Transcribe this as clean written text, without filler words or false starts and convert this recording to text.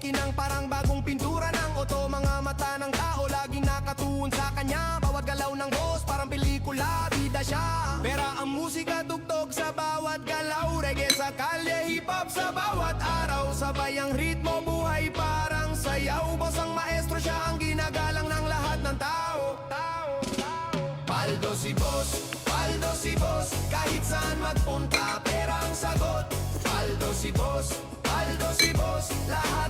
Makinang parang bagong pintura ng oto. Mga mata ng tao laging nakatuon sa kanya. Bawat galaw ng boss parang pelikula, bida siya. Pera ang musika, tugtog sa bawat galaw. Reggae sa kalye, hip-hop sa bawat araw. Sabay ang ritmo, buhay parang sayaw. Boss ang maestro, siya ang ginagalang ng lahat ng tao. Paldo si boss, paldo si boss. Kahit saan magpunta, pera ang sagot. Paldo si boss, paldo si boss. Lahat